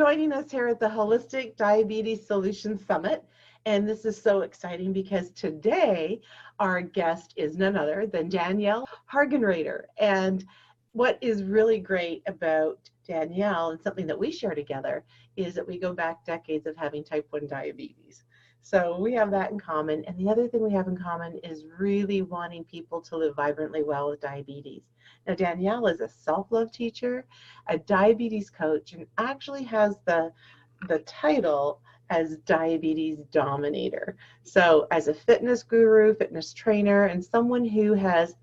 joining us here at the Holistic Diabetes Solutions Summit. And this is so exciting because today our guest is none other than Daniele Hargenrader. And what is really great about Daniele and something that we share together is that we go back decades of having type 1 diabetes. So we have that in common. And the other thing we have in common is really wanting people to live vibrantly well with diabetes. Now, Daniele is a self-love teacher, a diabetes coach, and actually has the title as diabetes dominator. So as a fitness guru, fitness trainer, and someone who has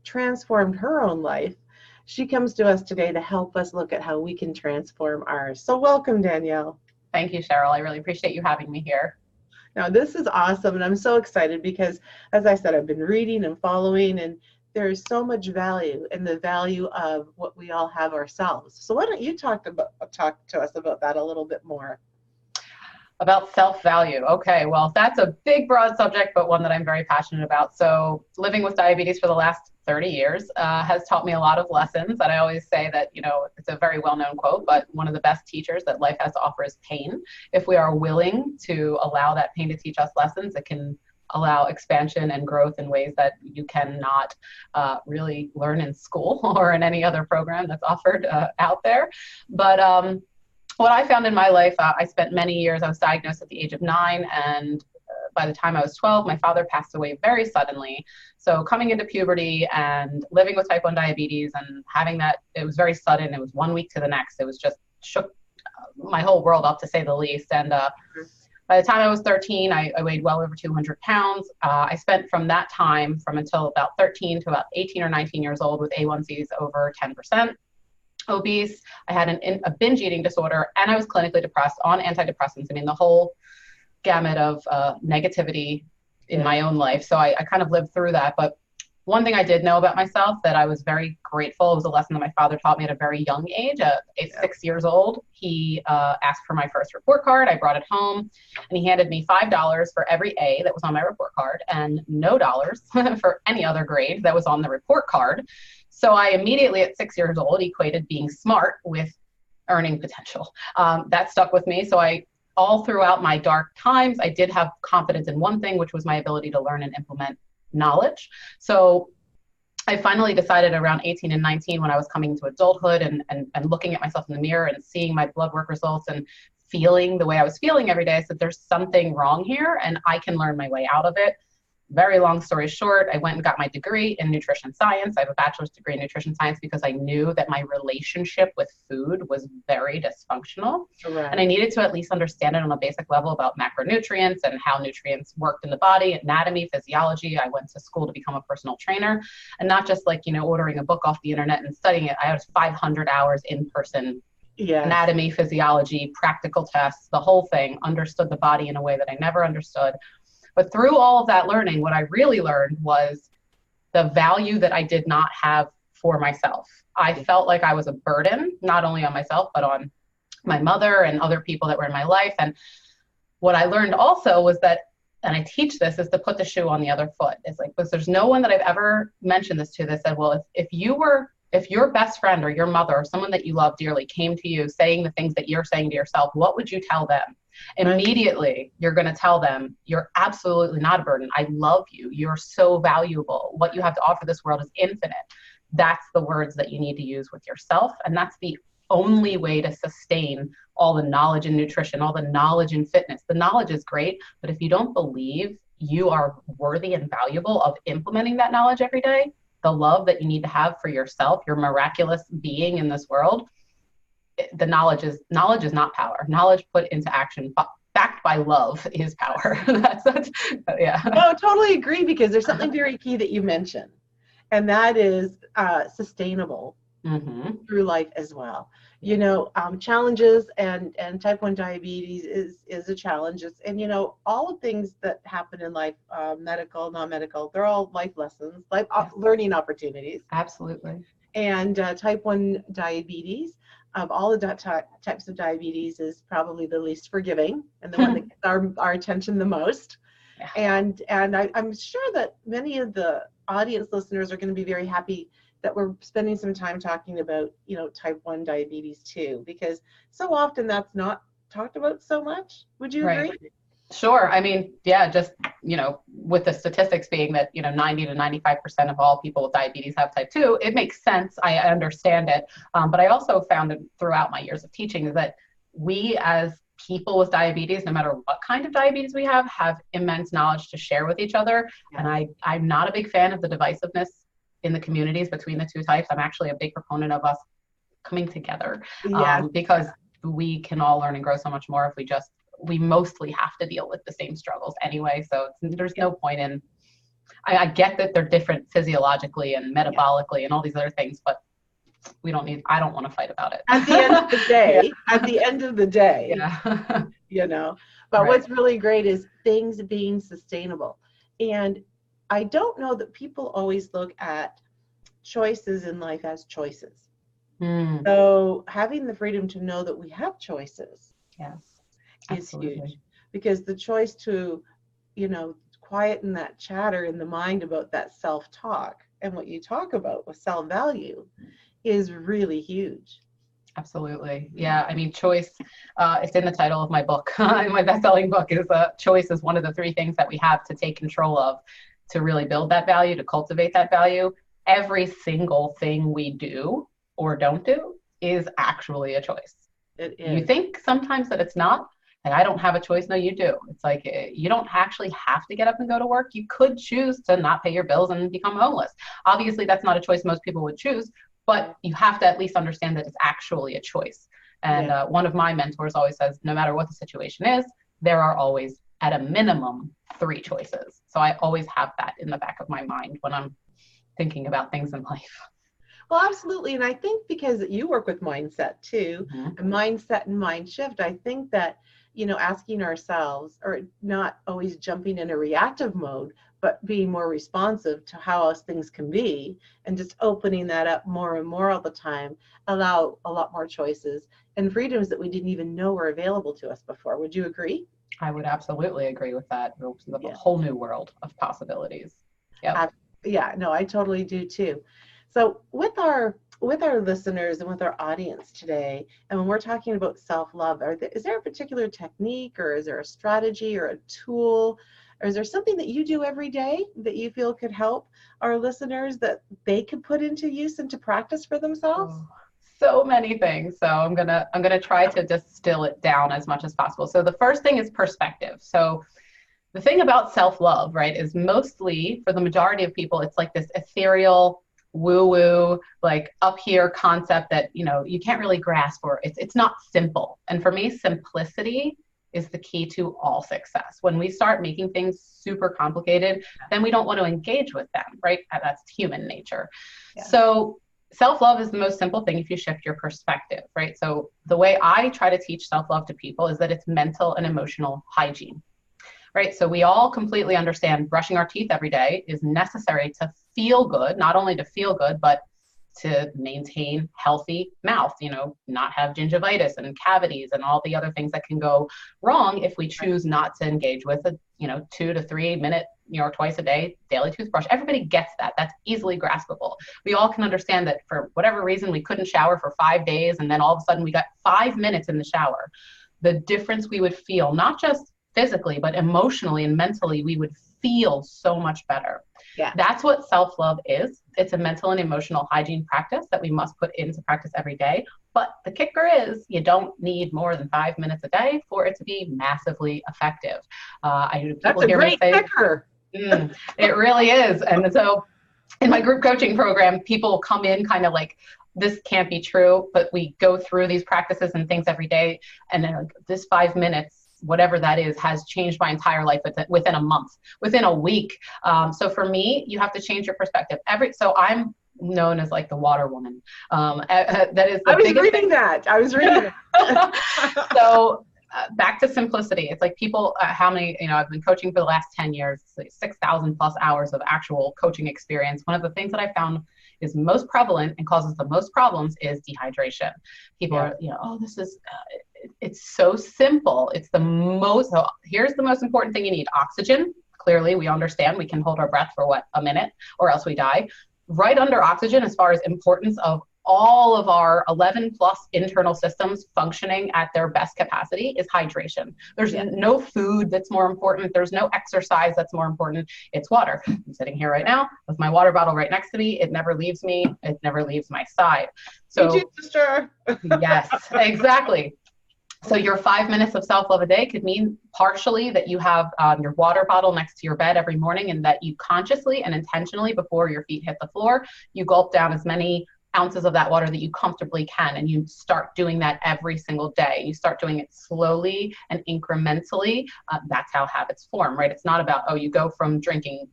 transformed her own life, she comes to us today to help us look at how we can transform ours. So welcome, Daniele. Thank you, Cheryl. I really appreciate you having me here. Now, this is awesome, and I'm so excited because, as I said, I've been reading and following, and there is so much value in the value of what we all have ourselves. So why don't you talk to us about that a little bit more? About self-value. Okay, well, that's a big, broad subject, but one that I'm very passionate about. So living with diabetes for the last 30 years has taught me a lot of lessons. And I always say that, it's a very well-known quote, but one of the best teachers that life has to offer is pain. If we are willing to allow that pain to teach us lessons, it can allow expansion and growth in ways that you cannot really learn in school or in any other program that's offered out there. But what I found in my life, I spent many years, I was diagnosed at the age of 9, and by the time I was 12, my father passed away very suddenly. So coming into puberty and living with type 1 diabetes and having that, it was very sudden. It was 1 week to the next. It was just shook my whole world up, to say the least. And by the time I was 13, I weighed well over 200 pounds. I spent from that time, from until about 13 to about 18 or 19 years old, with A1Cs over 10%. Obese, I had a binge eating disorder, and I was clinically depressed on antidepressants. I mean, the whole gamut of negativity in my own life. So I kind of lived through that. But one thing I did know about myself that I was very grateful, it was a lesson that my father taught me at a very young age, at 6 years old. He asked for my first report card. I brought it home, and he handed me $5 for every A that was on my report card, and no dollars for any other grade that was on the report card. So I immediately, at 6 years old, equated being smart with earning potential. That stuck with me. So all throughout my dark times, I did have confidence in one thing, which was my ability to learn and implement knowledge. So I finally decided around 18 and 19, when I was coming to adulthood and looking at myself in the mirror and seeing my blood work results and feeling the way I was feeling every day, I said, there's something wrong here, and I can learn my way out of it. Very long story short, I went and got my degree in nutrition science. I have a bachelor's degree in nutrition science because I knew that my relationship with food was very dysfunctional. Right. And I needed to at least understand it on a basic level about macronutrients and how nutrients worked in the body, anatomy, physiology. I went to school to become a personal trainer, and not just ordering a book off the internet and studying it. I had 500 hours in person. Yes. Anatomy, physiology, practical tests, the whole thing, understood the body in a way that I never understood. But through all of that learning, what I really learned was the value that I did not have for myself. I felt like I was a burden, not only on myself, but on my mother and other people that were in my life. And what I learned also was that, and I teach this, is to put the shoe on the other foot. It's like, because there's no one that I've ever mentioned this to that said, well, if your best friend or your mother or someone that you love dearly came to you saying the things that you're saying to yourself, what would you tell them? Immediately, you're going to tell them, you're absolutely not a burden. I love you. You're so valuable. What you have to offer this world is infinite. That's the words that you need to use with yourself. And that's the only way to sustain all the knowledge in nutrition, all the knowledge in fitness. The knowledge is great, but if you don't believe you are worthy and valuable of implementing that knowledge every day, the love that you need to have for yourself, your miraculous being in this world, the knowledge is not power. Knowledge put into action, backed by love, is power. that's yeah. No, totally agree, because there's something very key that you mentioned, and that is sustainable through life as well. Challenges and type 1 diabetes is a challenge. And all the things that happen in life, medical, non-medical, they're all life lessons, life learning opportunities. Absolutely. And type 1 diabetes, of all the types of diabetes, is probably the least forgiving and the one that gets our attention the most. Yeah. And I'm sure that many of the audience listeners are going to be very happy that we're spending some time talking about, type 1 diabetes too, because so often that's not talked about so much. Would you agree? Right. Sure. I mean, yeah, just, with the statistics being that, 90 to 95% of all people with diabetes have type 2, it makes sense. I understand it. But I also found it throughout my years of teaching is that we as people with diabetes, no matter what kind of diabetes we have immense knowledge to share with each other. Yeah. And I'm not a big fan of the divisiveness in the communities between the two types. I'm actually a big proponent of us coming together, because we can all learn and grow so much more if we mostly have to deal with the same struggles anyway. So there's no point in, I get that they're different physiologically and metabolically and all these other things, but I don't want to fight about it. At the end of the day, but right. What's really great is things being sustainable. And I don't know that people always look at choices in life as choices. So having the freedom to know that we have choices. Yes. Is huge, because the choice to, quieten that chatter in the mind about that self-talk and what you talk about with self-value is really huge. Absolutely. Yeah. I mean, choice, it's in the title of my book. My best-selling book is choice is one of the 3 things that we have to take control of to really build that value, to cultivate that value. Every single thing we do or don't do is actually a choice. It is. You think sometimes that it's not. Like, I don't have a choice. No, you do. It's like, you don't actually have to get up and go to work. You could choose to not pay your bills and become homeless. Obviously, that's not a choice most people would choose, but you have to at least understand that it's actually a choice. And one of my mentors always says, no matter what the situation is, there are always, at a minimum, 3 choices. So I always have that in the back of my mind when I'm thinking about things in life. Well, absolutely. And I think because you work with mindset too, mindset and mind shift, I think that, asking ourselves, or not always jumping in a reactive mode, but being more responsive to how else things can be, and just opening that up more and more all the time, allow a lot more choices and freedoms that we didn't even know were available to us before. Would you agree? I would absolutely agree with that. It opens up a whole new world of possibilities. Yeah, no, I totally do too. So with our listeners and with our audience today, and when we're talking about self-love, is there a particular technique, or is there a strategy or a tool, or is there something that you do every day that you feel could help our listeners that they could put into use and to practice for themselves? So many things. So I'm gonna try to distill it down as much as possible. So the first thing is perspective. So the thing about self-love, right, is mostly for the majority of people, it's like this ethereal, woo-woo, like up here concept that, you can't really grasp, or it's not simple. And for me, simplicity is the key to all success. When we start making things super complicated, then we don't want to engage with them, right? That's human nature. Yeah. So self-love is the most simple thing if you shift your perspective, right? So the way I try to teach self-love to people is that it's mental and emotional hygiene. Right. So we all completely understand brushing our teeth every day is necessary to feel good, not only to feel good, but to maintain healthy mouth, not have gingivitis and cavities and all the other things that can go wrong if we choose not to engage with a, 2 to 3 minute, twice a day daily toothbrush. Everybody gets that. That's easily graspable. We all can understand that for whatever reason, we couldn't shower for 5 days. And then all of a sudden we got 5 minutes in the shower. The difference we would feel, not just physically, but emotionally and mentally, we would feel so much better. Yeah. That's what self-love is. It's a mental and emotional hygiene practice that we must put into practice every day. But the kicker is you don't need more than 5 minutes a day for it to be massively effective. That's a great kicker. It really is. And so in my group coaching program, people come in kind of like, this can't be true, but we go through these practices and things every day. And then this 5 minutes, whatever that is, has changed my entire life within a month, within a week. So for me, you have to change your perspective. So I'm known as like the water woman. That is the biggest thing. I was reading that. So back to simplicity. It's like people, I've been coaching for the last 10 years, like 6,000 plus hours of actual coaching experience. One of the things that I found is most prevalent and causes the most problems is dehydration. People are, this is, it's so simple. Here's the most important thing you need: oxygen. Clearly, we understand we can hold our breath for a minute or else we die. right under oxygen as far as importance of all of our 11 plus internal systems functioning at their best capacity is hydration. There's no food that's more important. There's no exercise that's more important. It's water. I'm sitting here right now with my water bottle right next to me. It never leaves me. It never leaves my side. So, me too, sister. Yes, exactly. So your 5 minutes of self-love a day could mean partially that you have your water bottle next to your bed every morning, and that you consciously and intentionally, before your feet hit the floor, you gulp down as many ounces of that water that you comfortably can. And you start doing that every single day. You start doing it slowly and incrementally. That's how habits form, right? It's not about, oh, you go from drinking,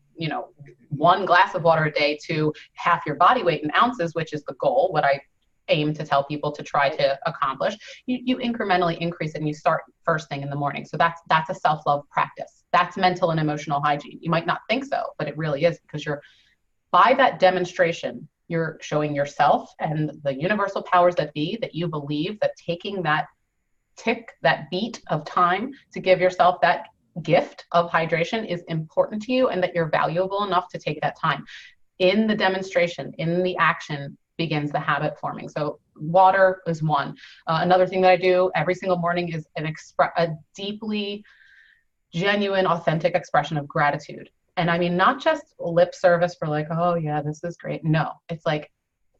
1 glass of water a day to half your body weight in ounces, which is the goal, what I aim to tell people to try to accomplish. You incrementally increase it, and you start first thing in the morning. So that's a self-love practice. That's mental and emotional hygiene. You might not think so, but it really is, because by that demonstration, you're showing yourself and the universal powers that be that you believe that taking that beat of time to give yourself that gift of hydration is important to you, and that you're valuable enough to take that time. In the demonstration, in the action, begins the habit forming. So water is one. Another thing that I do every single morning is a deeply genuine, authentic expression of gratitude. And I mean, not just lip service for like, oh yeah, this is great. No, it's like,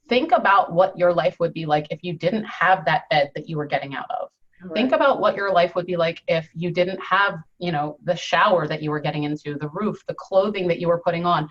think about what your life would be like if you didn't have that bed that you were getting out of. Right. Think about what your life would be like if you didn't have, the shower that you were getting into, the roof, the clothing that you were putting on.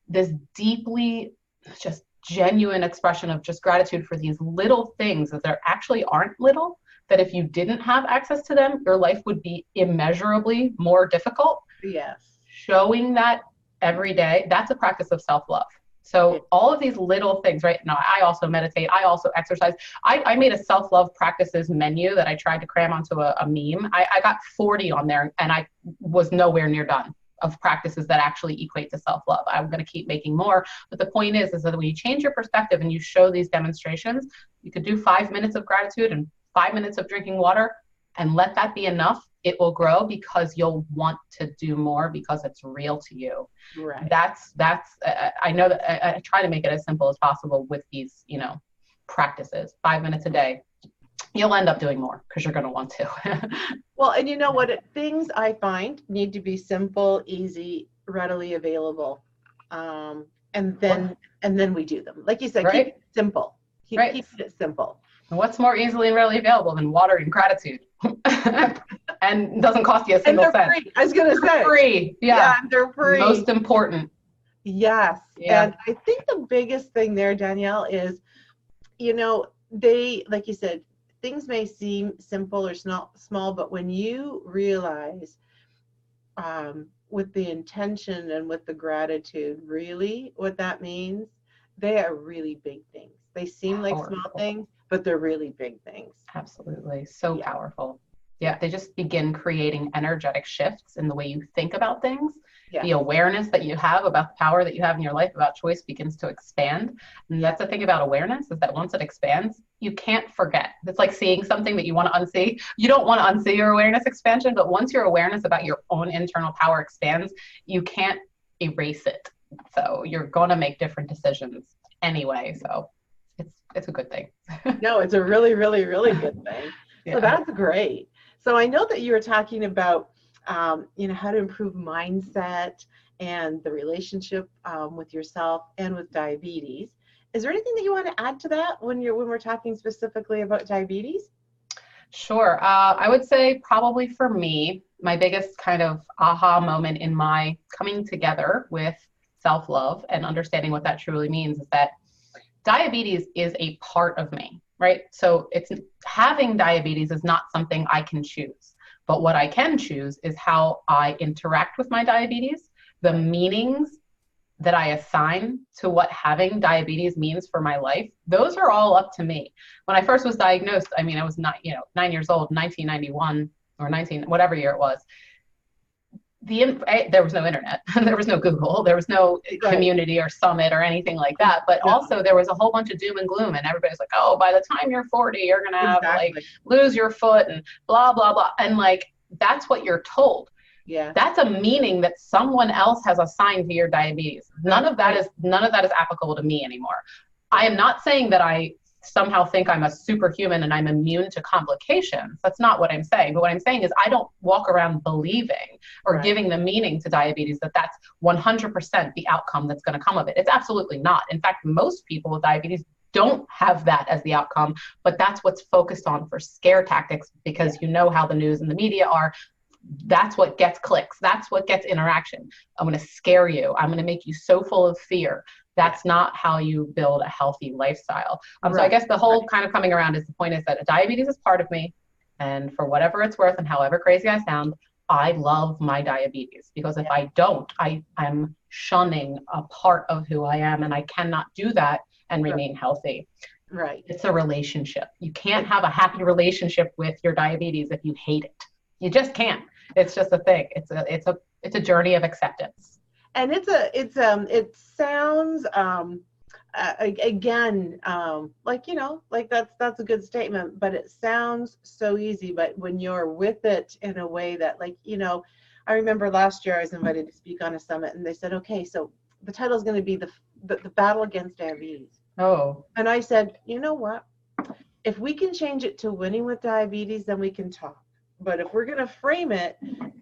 This deeply just genuine expression of just gratitude for these little things that there actually aren't little, that if you didn't have access to them, your life would be immeasurably more difficult. Yes. Showing that every day, that's a practice of self-love. So all of these little things, right? Now, I also meditate. I also exercise. I made a self-love practices menu that I tried to cram onto a meme. I got 40 on there, and I was nowhere near done of practices that actually equate to self-love. I'm going to keep making more. But the point is that when you change your perspective and you show these demonstrations, you could do 5 minutes of gratitude and 5 minutes of drinking water, and let that be enough. It will grow, because you'll want to do more, because it's real to you. Right. That's I know that I try to make it as simple as possible with these, practices. 5 minutes a day. You'll end up doing more because you're going to want to. Well, and you know what? Things I find need to be simple, easy, readily available. And then we do them. Like you said, right. Keep it simple. Keep it simple. And what's more easily and readily available than water and gratitude? And doesn't cost you a single cent. Free. I was going to say. Free. Yeah. They're free. Most important. Yes. Yeah. And I think the biggest thing there, Danielle, is, they, like you said, things may seem simple or small, but when you realize with the intention and with the gratitude, really what that means, they are really big things. They seem like small things, but they're really big things. Absolutely. So powerful. Yeah. They just begin creating energetic shifts in the way you think about things. Yeah. The awareness that you have about the power that you have in your life about choice begins to expand. And that's the thing about awareness, is that once it expands, you can't forget. It's like seeing something that you want to unsee. You don't want to unsee your awareness expansion, but once your awareness about your own internal power expands, you can't erase it. So you're going to make different decisions anyway. So it's a good thing. No, it's a really, really, really good thing. Yeah. So that's great. So I know that you were talking about how to improve mindset and the relationship with yourself and with diabetes. Is there anything that you want to add to that when we're talking specifically about diabetes? Sure. I would say probably for me, my biggest kind of aha moment in my coming together with self-love and understanding what that truly means is that diabetes is a part of me, right? So having diabetes is not something I can choose. But what I can choose is how I interact with my diabetes, the meanings that I assign to what having diabetes means for my life. Those are all up to me. When I first was diagnosed, I was not, 9 years old, 1991 or 19, whatever year it was. There was no internet, there was no Google, there was no community or summit or anything like that. But also there was a whole bunch of doom and gloom, and everybody's like, oh, by the time you're 40, you're going to have lose your foot and blah, blah, blah. And that's what you're told. Yeah. That's a meaning that someone else has assigned to your diabetes. None of that is applicable to me anymore. I am not saying that I somehow think I'm a superhuman and I'm immune to complications. That's not what I'm saying. But what I'm saying is I don't walk around believing or giving the meaning to diabetes that that's 100% the outcome that's going to come of it. It's absolutely not. In fact, most people with diabetes don't have that as the outcome, but that's what's focused on for scare tactics, because you know how the news and the media are. That's what gets clicks. That's what gets interaction. I'm going to scare you. I'm going to make you so full of fear. That's not how you build a healthy lifestyle. So I guess the whole kind of coming around is the point is that diabetes is part of me. And for whatever it's worth and however crazy I sound, I love my diabetes, because if I don't, I'm shunning a part of who I am, and I cannot do that and remain healthy. Right. It's a relationship. You can't have a happy relationship with your diabetes if you hate it. You just can't. It's just a thing. It's a journey of acceptance. And it sounds again like, you know, like that's a good statement, but it sounds so easy. But when you're with it in a way that, like, you know, I remember last year I was invited to speak on a summit, and they said, okay, so the title is going to be the battle against diabetes. Oh. And I said, you know what? If we can change it to winning with diabetes, then we can talk. But if we're going to frame it,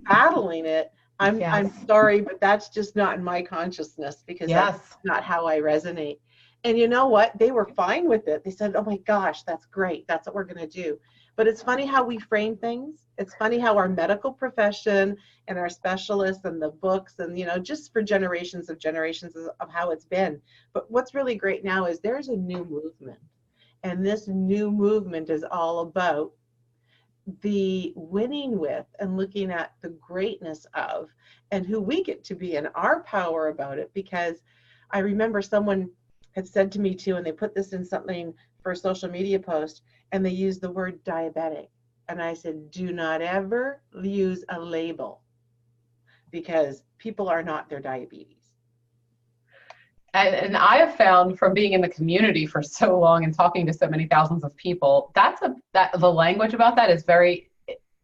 battling it, I'm sorry, but that's just not in my consciousness, because that's not how I resonate. And you know what? They were fine with it. They said, oh my gosh, that's great. That's what we're going to do. But it's funny how we frame things. It's funny how our medical profession and our specialists and the books and, you know, just for generations of how it's been. But what's really great now is there's a new movement. And this new movement is all about the winning with and looking at the greatness of and who we get to be and our power about it. Because I remember someone had said to me too, and they put this in something for a social media post, and they used the word diabetic. And I said, do not ever use a label, because people are not their diabetes. And I have found from being in the community for so long and talking to so many thousands of people, that the language about that is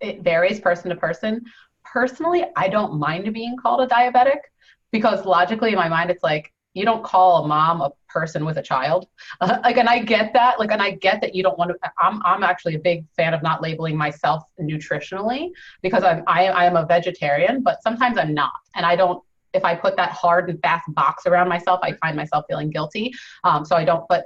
it varies person to person. Personally, I don't mind being called a diabetic, because logically in my mind, it's like, you don't call a mom a person with a child. And I get that. And I get that you don't want to. I'm actually a big fan of not labeling myself nutritionally, because I am a vegetarian, but sometimes I'm not, and I don't. If I put that hard and fast box around myself, I find myself feeling guilty. So I don't. But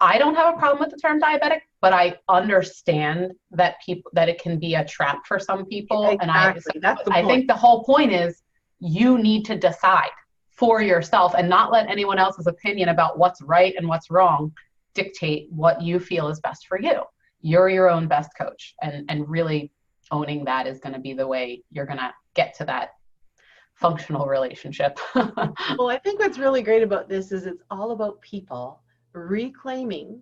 I don't have a problem with the term diabetic, but I understand that it can be a trap for some people. Exactly. And I think the whole point is you need to decide for yourself and not let anyone else's opinion about what's right and what's wrong dictate what you feel is best for you. You're your own best coach, and really owning that is going to be the way you're going to get to that functional relationship. Well, I think what's really great about this is it's all about people reclaiming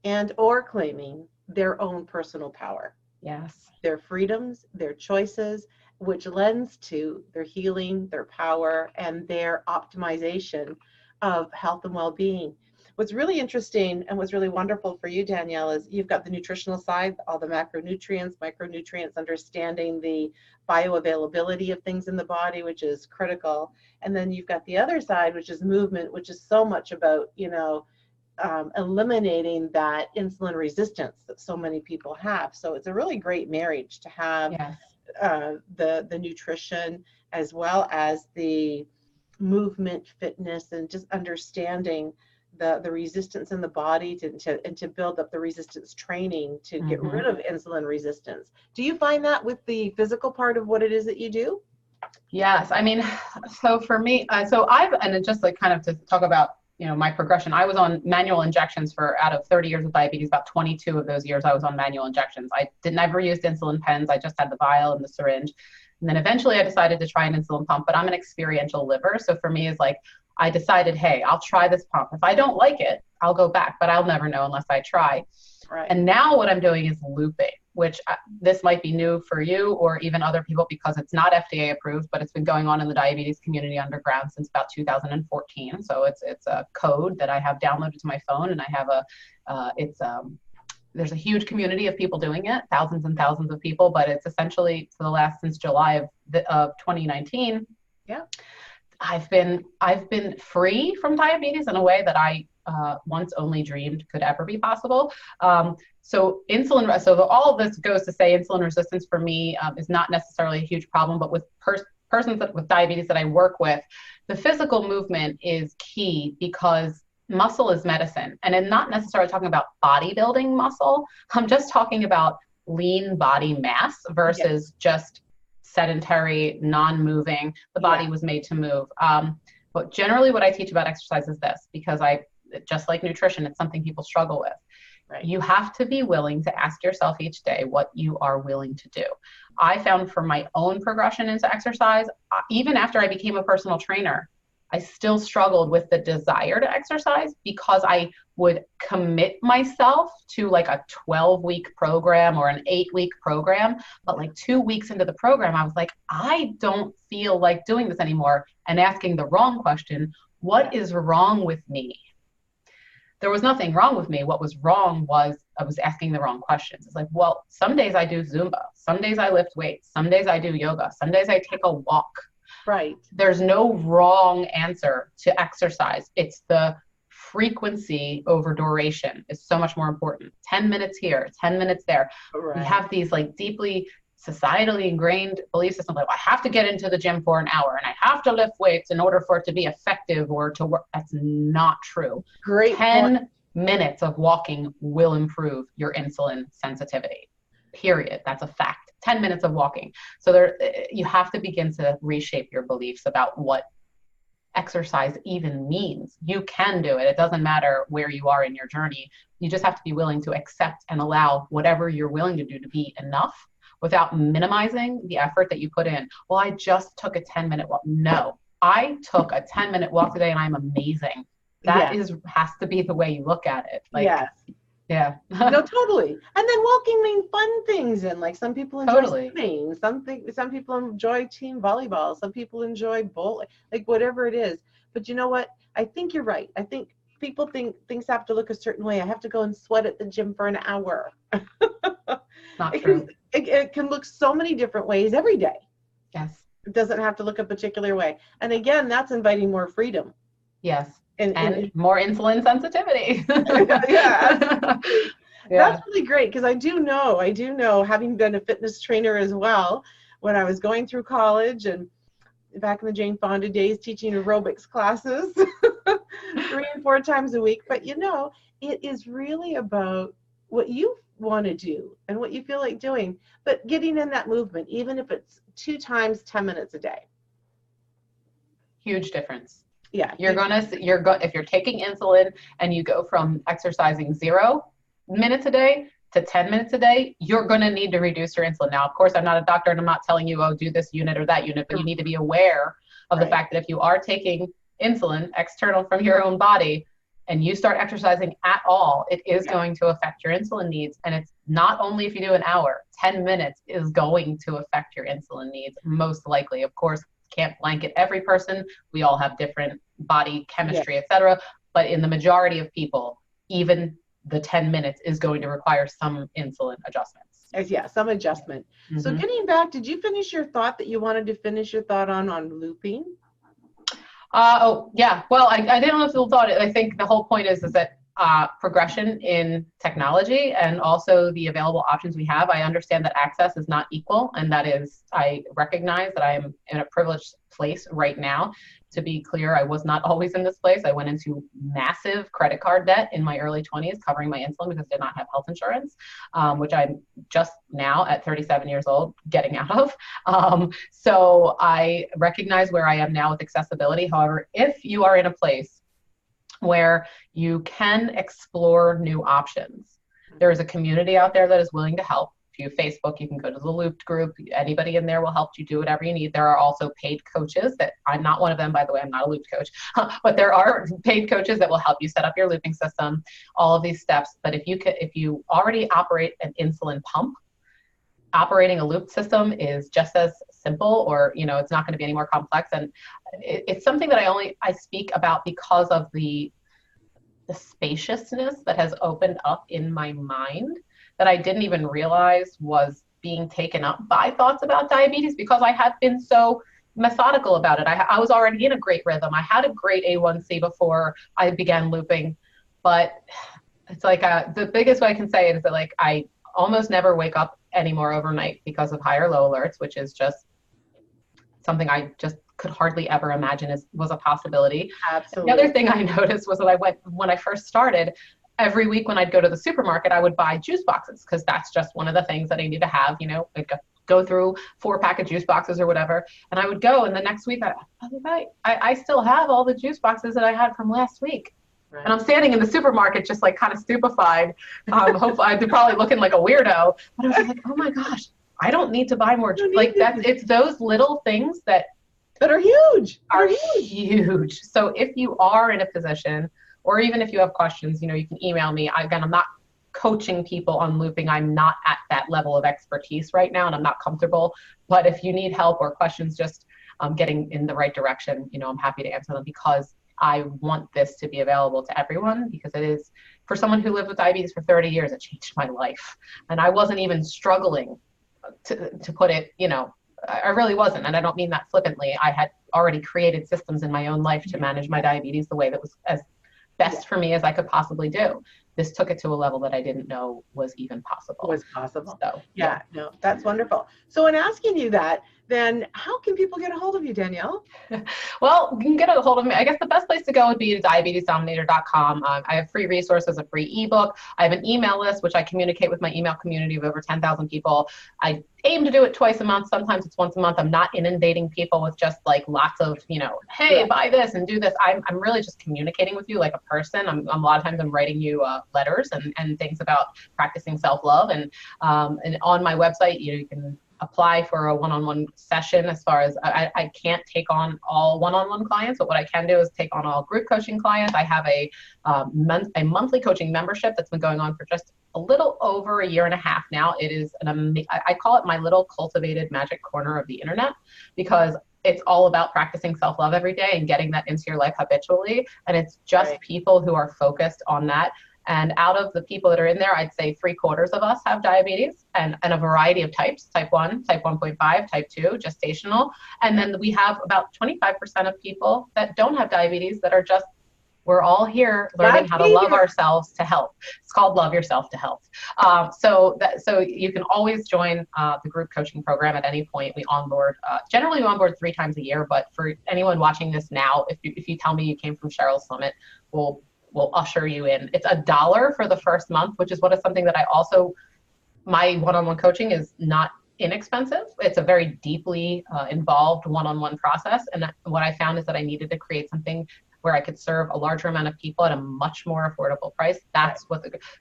and or claiming their own personal power. Yes. Their freedoms, their choices, which lends to their healing, their power, and their optimization of health and well-being. What's really interesting and what's really wonderful for you, Danielle, is you've got the nutritional side, all the macronutrients, micronutrients, understanding the bioavailability of things in the body, which is critical. And then you've got the other side, which is movement, which is so much about, you know, eliminating that insulin resistance that so many people have. So it's a really great marriage to have the nutrition as well as the movement, fitness, and just understanding the resistance in the body to build up the resistance training to get rid of insulin resistance. Do you find that with the physical part of what it is that you do? Yes. I mean, so for me, and just like kind of to talk about, you know, my progression, I was on manual injections for out of 30 years of diabetes, about 22 of those years I was on manual injections. I never used insulin pens. I just had the vial and the syringe. And then eventually I decided to try an insulin pump, but I'm an experiential liver. So for me, it's like, I decided, hey, I'll try this pump. If I don't like it, I'll go back, but I'll never know unless I try. Right. And now what I'm doing is looping, which this might be new for you or even other people because it's not FDA approved, but it's been going on in the diabetes community underground since about 2014. So it's a code that I have downloaded to my phone, and I have there's a huge community of people doing it, thousands and thousands of people, but it's essentially since July of 2019. Yeah. I've been free from diabetes in a way that I once only dreamed could ever be possible. So all of this goes to say insulin resistance for me is not necessarily a huge problem, but with persons with diabetes that I work with, the physical movement is key because muscle is medicine. And I'm not necessarily talking about bodybuilding muscle. I'm just talking about lean body mass versus just sedentary, non-moving. The body was made to move. But generally what I teach about exercise is this, because just like nutrition, it's something people struggle with. Right. You have to be willing to ask yourself each day what you are willing to do. I found for my own progression into exercise, even after I became a personal trainer, I still struggled with the desire to exercise because I would commit myself to like a 12-week program or an 8-week program. But like 2 weeks into the program, I was like, I don't feel like doing this anymore. And asking the wrong question, what is wrong with me? There was nothing wrong with me. What was wrong was I was asking the wrong questions. It's like, well, some days I do Zumba. Some days I lift weights. Some days I do yoga. Some days I take a walk. Right. There's no wrong answer to exercise. It's the frequency over duration is so much more important. 10 minutes here, 10 minutes there. Right. We have these like deeply societally ingrained belief systems like, well, I have to get into the gym for an hour and I have to lift weights in order for it to be effective or to work. That's not true. Great. 10 minutes of walking will improve your insulin sensitivity. Period. That's a fact. 10 minutes of walking. So you have to begin to reshape your beliefs about what exercise even means. You can do it. It doesn't matter where you are in your journey. You just have to be willing to accept and allow whatever you're willing to do to be enough without minimizing the effort that you put in. Well, I just took a 10-minute walk. No, I took a 10-minute walk today and I'm amazing. That has to be the way you look at it. Like, yeah. No, totally. And then walking means fun things, and like some people enjoy swimming, some people enjoy team volleyball, some people enjoy bowling, like whatever it is. But you know what? I think you're right. I think people think things have to look a certain way. I have to go and sweat at the gym for an hour. Not true. It can look so many different ways every day. Yes. It doesn't have to look a particular way. And again, that's inviting more freedom. Yes. And more insulin sensitivity. That's really great, because I do know, having been a fitness trainer as well, when I was going through college and back in the Jane Fonda days, teaching aerobics classes 3 and 4 times a week. But it is really about what you want to do and what you feel like doing, but getting in that movement, even if it's 2 times 10 minutes a day. Huge difference. Yeah. If you're taking insulin and you go from exercising 0 minutes a day to 10 minutes a day, you're going to need to reduce your insulin. Now, of course, I'm not a doctor and I'm not telling you, do this unit or that unit, but you need to be aware of the fact that if you are taking insulin external from your own body and you start exercising at all, it is going to affect your insulin needs. And it's not only if you do an hour, 10 minutes is going to affect your insulin needs, most likely. Of course, can't blanket every person. We all have different body chemistry, etc. But in the majority of people, even the 10 minutes is going to require some insulin adjustments. Yeah, some adjustment. Mm-hmm. So getting back, did you finish your thought that you wanted to finish your thought on looping? Well, I didn't know if you thought it. I think the whole point is that progression in technology and also the available options we have. I understand that access is not equal, and I recognize that I am in a privileged place right now. To be clear, I was not always in this place. I went into massive credit card debt in my early 20s, covering my insulin because I did not have health insurance, which I'm just now at 37 years old getting out of. So I recognize where I am now with accessibility. However, if you are in a place where you can explore new options, there is a community out there that is willing to help. If you Facebook, you can go to the Looped group. Anybody in there will help you do whatever you need. There are also paid coaches that I'm not one of them, by the way. I'm not a Looped coach, but there are paid coaches that will help you set up your looping system, all of these steps. But if you already operate an insulin pump, operating a looped system is just as simple, or it's not going to be any more complex. And it's something that I speak about because of the the spaciousness that has opened up in my mind that I didn't even realize was being taken up by thoughts about diabetes, because I had been so methodical about it. I was already in a great rhythm. I had a great A1C before I began looping, but it's like the biggest way I can say it is that like I almost never wake up anymore overnight because of high or low alerts, which is just something I just could hardly ever imagine was a possibility. Absolutely. The other thing I noticed was that when I first started, every week when I'd go to the supermarket, I would buy juice boxes because that's just one of the things that I need to have, you know, like go through 4-pack of juice boxes or whatever. And I would go, and the next week I still have all the juice boxes that I had from last week. Right. And I'm standing in the supermarket just like kind of stupefied. Hopefully I'm probably looking like a weirdo, but I was like, oh my gosh, I don't need to buy more. Like it's those little things that are huge. Are huge. So if you are in a position, or even if you have questions, you know, you can email me. Again, I'm not coaching people on looping. I'm not at that level of expertise right now, and I'm not comfortable. But if you need help or questions, just getting in the right direction, you know, I'm happy to answer them, because I want this to be available to everyone, because it is, for someone who lived with diabetes for 30 years, it changed my life. And I wasn't even struggling to put it, you know, I really wasn't. And I don't mean that flippantly. I had already created systems in my own life to manage my diabetes the way that was as best for me as I could possibly do. This took it to a level that I didn't know was even possible. So, yeah, no, that's wonderful. So in asking you that, then how can people get a hold of you, Danielle? Well, you can get a hold of me. I guess the best place to go would be to diabetesdominator.com. I have free resources, a free ebook. I have an email list, which I communicate with my email community of over 10,000 people. I aim to do it twice a month. Sometimes it's once a month. I'm not inundating people with just like lots of, you know, hey, buy this and do this. I'm really just communicating with you like a person. A lot of times I'm writing you letters and things about practicing self-love. And on my website, you know, you can apply for a one-on-one session. As far as I can't take on all one-on-one clients, but what I can do is take on all group coaching clients. I have a monthly coaching membership that's been going on for just a little over a year and a half now. It is I call it my little cultivated magic corner of the internet, because it's all about practicing self-love every day and getting that into your life habitually. And it's just people who are focused on that. And out of the people that are in there, I'd say 3/4 of us have diabetes, and a variety of types: type 1, type 1.5, type 2, gestational. And then we have about 25% of people that don't have diabetes, that are just, we're all here learning how to love ourselves to health. It's called Love Yourself to Health. So you can always join the group coaching program at any point. We onboard, generally we onboard 3 times a year, but for anyone watching this now, if you tell me you came from Cheryl's Summit, we'll usher you in. It's $1 for the first month, which is something that I also, my one-on-one coaching is not inexpensive. It's a very deeply involved one-on-one process. And what I found is that I needed to create something where I could serve a larger amount of people at a much more affordable price. That's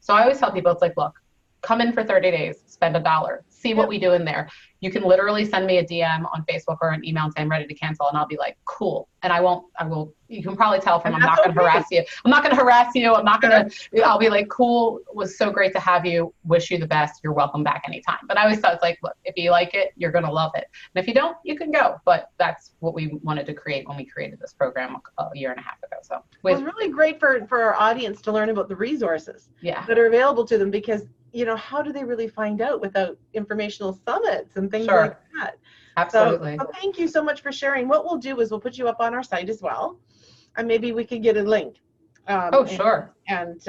so I always tell people, it's like, look, come in for 30 days, spend $1, see what we do in there. You can literally send me a DM on Facebook or an email and say I'm ready to cancel, and I'll be like, cool. And I will, you can probably tell from, I'm not going to harass you. I'm not going to harass you. I'll be like, cool, was so great to have you. Wish you the best. You're welcome back anytime. But I always thought, it's like, look, if you like it, you're going to love it. And if you don't, you can go. But that's what we wanted to create when we created this program a year and a half ago. So it's really great for our audience to learn about the resources that are available to them, because you know, how do they really find out without informational summits and things like that? Absolutely. So thank you so much for sharing. What we'll do is we'll put you up on our site as well, and maybe we could get a link. Sure. And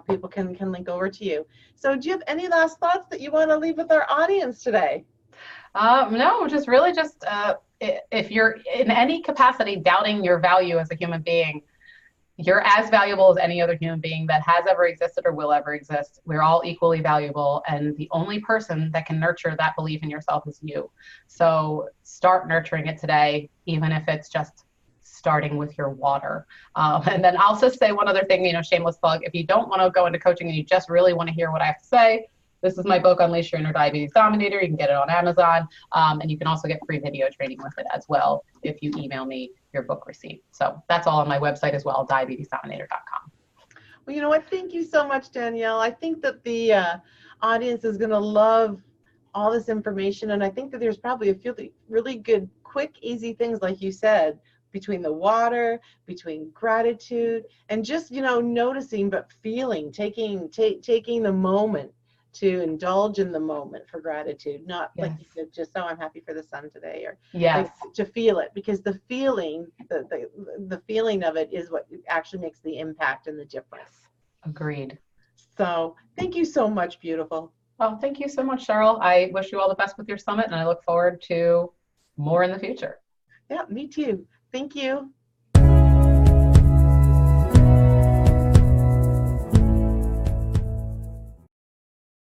people can link over to you. So do you have any last thoughts that you want to leave with our audience today? No, just really if you're in any capacity doubting your value as a human being, you're as valuable as any other human being that has ever existed or will ever exist. We're all equally valuable, and the only person that can nurture that belief in yourself is you. So start nurturing it today, even if it's just starting with your water. And then I'll just say one other thing, shameless plug. If you don't want to go into coaching and you just really want to hear what I have to say, this is my book, Unleash Your Inner Diabetes Dominator. You can get it on Amazon. And you can also get free video training with it as well if you email me your book receipt. So that's all on my website as well, diabetesdominator.com. Well, you know what? Thank you so much, Danielle. I think that the audience is going to love all this information. And I think that there's probably a few really good, quick, easy things, like you said, between the water, between gratitude, and just, noticing, but feeling, taking the moment to indulge in the moment for gratitude, not like Yes. you said, just, oh, I'm happy for the sun today, or Yes. like to feel it, because the feeling, the feeling of it is what actually makes the impact and the difference. Agreed. So thank you so much, beautiful. Well, thank you so much, Cheryl. I wish you all the best with your summit, and I look forward to more in the future. Yeah, me too. Thank you.